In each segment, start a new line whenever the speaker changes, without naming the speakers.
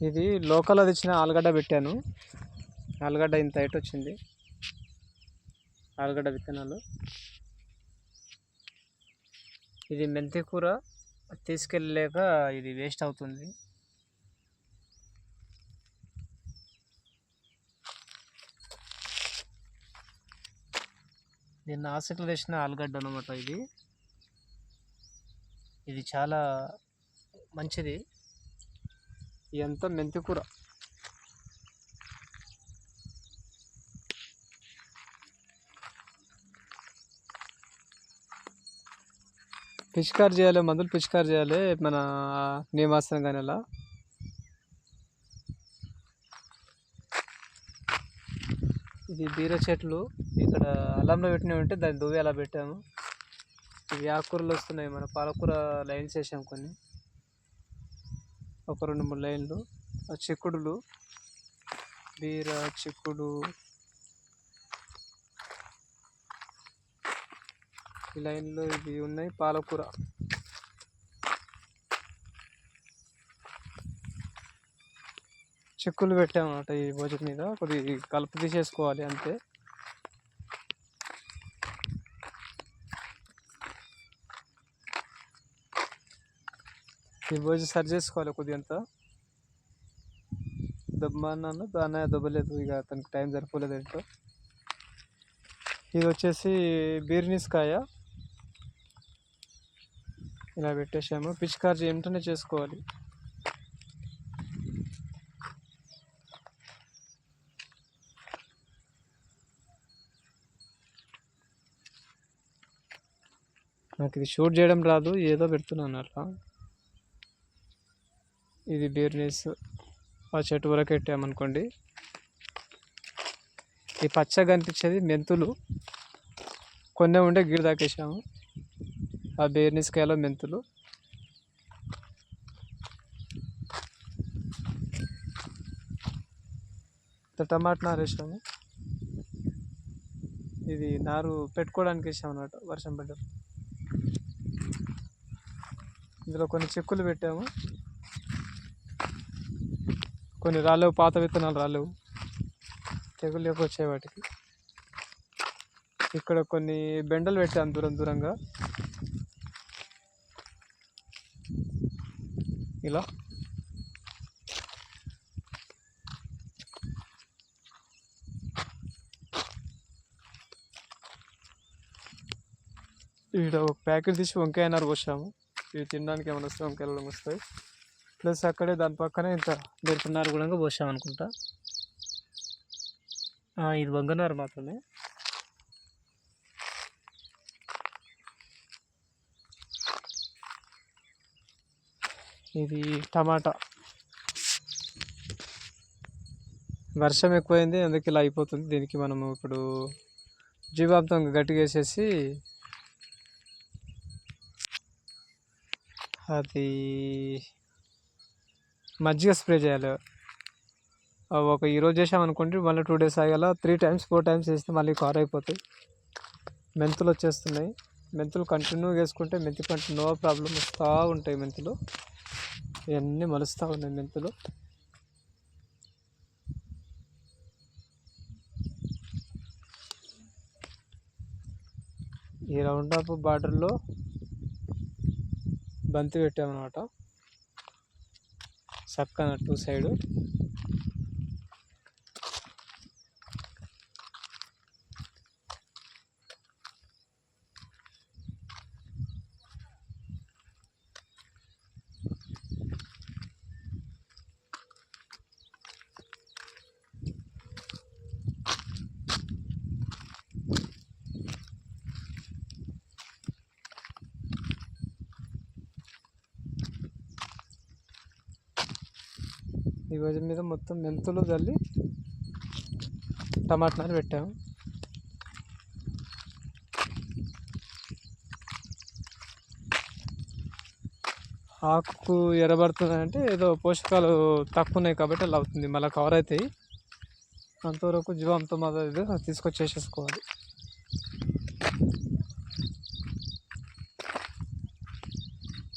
ఇది లోకల్ అది ఇచ్చిన ఆలుగడ్డ పెట్టాను. ఆలుగడ్డ ఇంత హైట్ వచ్చింది. ఆలుగడ్డ విత్తనాలు. ఇది మెంతి కూర తీసుకెళ్ళలేక ఇది వేస్ట్ అవుతుంది. నిన్న ఆసక్తులు తెచ్చిన ఆలుగడ్డ అనమాట ఇది. ఇది చాలా మంచిది. ఎంత మెంతి కూర. పిచికారి చేయాలి, మందులు పిచికారి చేయాలి మన నీమాసం కానీ అలా. ఇది బీర చెట్లు ఇక్కడ అల్లంలో పెట్టినవి ఉంటే దాన్ని దువ్వి అలా పెట్టాము. ఇవి ఆకుకూరలు వస్తున్నాయి. మన పాలకూర లైన్స్ వేసాం కొన్ని, ఒక 2-3 లైన్లు. చిక్కుడులు, బీర, చిక్కుడు ఈ లైన్లో ఇవి ఉన్నాయి. పాలకూర, చిక్కులు పెట్టామన్నమాట. ఈ భోజనం మీద కొద్ది కలుపు తీసేసుకోవాలి అంతే. ఈ భోజనం సరి చేసుకోవాలి కొద్దిగా అంతా. దబ్బమన్నాను దాన్ని దబ్బలేదు, ఇక తనకి టైం సరిపోలేదు ఏంటో. ఇది వచ్చేసి బీర్నిస్కాయ ఇలా పెట్టేసాము. పిచికారి ఏమిటనే చేసుకోవాలి. నాకు ఇది షూట్ చేయడం రాదు, ఏదో పెడుతున్నాను అట్లా. ఇది బీర్నీస్ ఆ చెట్టు వరకు పెట్టామనుకోండి. ఈ పచ్చగా కనిపించేది మెంతులు, కొన్ని ఉండే గిడి దాకేసాము. ఆ బీర్నీస్కాయలో మెంతులు. టమాటా నారు వేసాము. ఇది నారు పెట్టుకోవడానికి వేసాము అన్నమాట, వర్షం పడ్డ. ఇందులో కొన్ని చెక్కులు పెట్టాము. కొన్ని రాలేవు, పాత విత్తనాలు రాలేవు, తెగులు ఎక్కువ వచ్చాయి వాటికి. ఇక్కడ కొన్ని బెండలు పెట్టాను దూరంగా ఇలా. ఇక్కడ ఒక ప్యాకెట్ తీసి వంకాయ నారు పోసాము. ఇవి తినడానికి ఏమైనా వస్తాయి, వంకాయలు వస్తాయి. ప్లస్ అక్కడే దాని పక్కనే ఇంత బెరుకున్నారు కూడా పోసాం అనుకుంటా. ఇది వంగనారు మాత్రమే. ఇది టమాటా. వర్షం ఎక్కువైంది అందుకే ఇలా అయిపోతుంది. దీనికి మనము ఇప్పుడు జీవాంతం గట్టిగా వేసేసి అది మజ్జిగ స్ప్రే చేయాలి. ఈరోజు చేసామనుకోండి, మళ్ళీ 2 days ఆగాల. 3 times 4 times వేస్తే మళ్ళీ కార్ అయిపోతాయి. మెంతులు వచ్చేస్తున్నాయి. మెంతులు కంటిన్యూగా వేసుకుంటే మెంతి పంట నో ప్రాబ్లం వస్తూ ఉంటాయి. మెంతులు ఇవన్నీ మలుస్తూ ఉన్నాయి మెంతులు. ఈ రౌండ్ అప్ బార్డర్లో బంతి పెట్టామన్నమాట, చక్కన 2 side. ఈ రోజు మీద మొత్తం మెంతులు చల్లి టమాటా నారు పెట్టాము. ఆకు ఎర్రబడుతుంది అంటే ఏదో పోషకాలు తక్కువ ఉన్నాయి కాబట్టి అలా అవుతుంది. మళ్ళీ కవర్ అవుతాయి. అంతవరకు జీవాంతం అది తీసుకొచ్చేసేసుకోవాలి.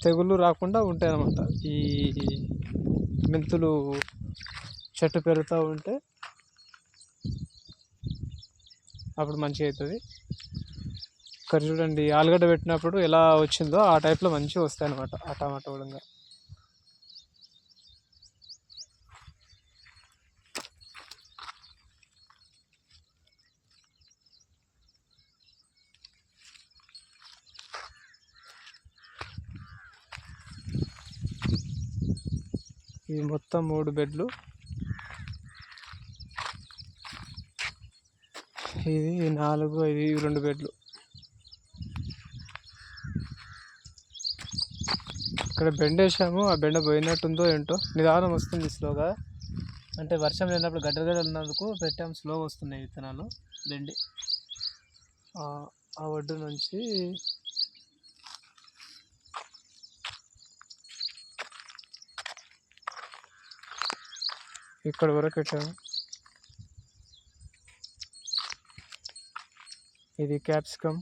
తెగుళ్ళు రాకుండా ఉంటాయి అన్నమాట ఈ మెంతులు చెట్టు పెరుగుతూ ఉంటే అప్పుడు మంచిగా అవుతుంది. ఇక్కడ చూడండి ఆలుగడ్డ పెట్టినప్పుడు ఎలా వచ్చిందో ఆ టైప్లో మంచిగా వస్తాయి అన్నమాట ఆ టమాటా కూడా. ఇది మొత్తం 3 బెడ్లు. ఇది 4, ఇది 2 బెడ్లు. ఇక్కడ బెండ వేసాము, ఆ బెండ పోయినట్టుందో ఏంటో, నిదానం వస్తుంది స్లోగా. అంటే వర్షం లేనప్పుడు గడ్డలు ఉన్నందుకు పెట్టాము, స్లోగా వస్తున్నాయి విత్తనాలు బెండి. ఆ ఒడ్డు నుంచి ఇక్కడ వరకు పెట్టాము. ఇది క్యాప్సికమ్.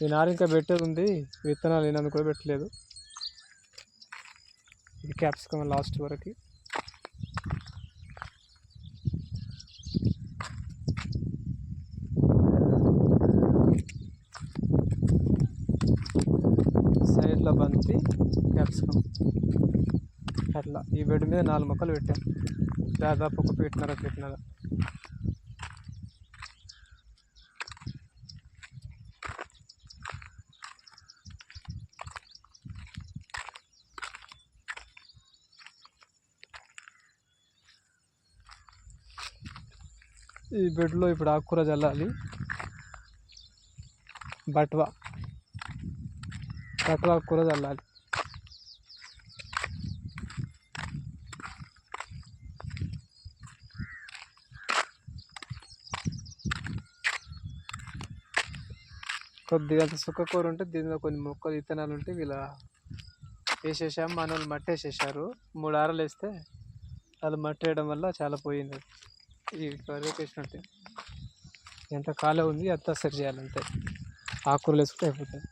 ఈ నారు ఇంకా పెట్టేది ఉంది, విత్తనాలు లేనందుకు కూడా పెట్టలేదు. ఇది క్యాప్సికమ్ లాస్ట్ వరకు. సైడ్లో బంతి క్యాప్సికమ్. అట్లా ఈ బెడ్ మీద 4 మొక్కలు పెట్టాం, దాదాపు 1 ఫీట్న్నర. ఈ బెడ్లో ఇప్పుడు ఆకుకూర చల్లాలి. బట్వా ఆకుకూర చల్లాలి. కొద్దిగా సుక్కకూర ఉంటే దీనిలో కొన్ని మొక్కలు విత్తనాలు ఉంటే ఇలా వేసేసాము. మన వాళ్ళు మట్టి వేసేసారు, 3 ఆరలు వేస్తే అది మట్టి వేయడం వల్ల చాలా పోయింది. ఈ కర్రీకి వేసినట్టే ఎంత ఖాళీ ఉంది అంతా సెట్ చేయాలంటే ఆకుకూరలు వేసుకుంటే అయిపోతుంది.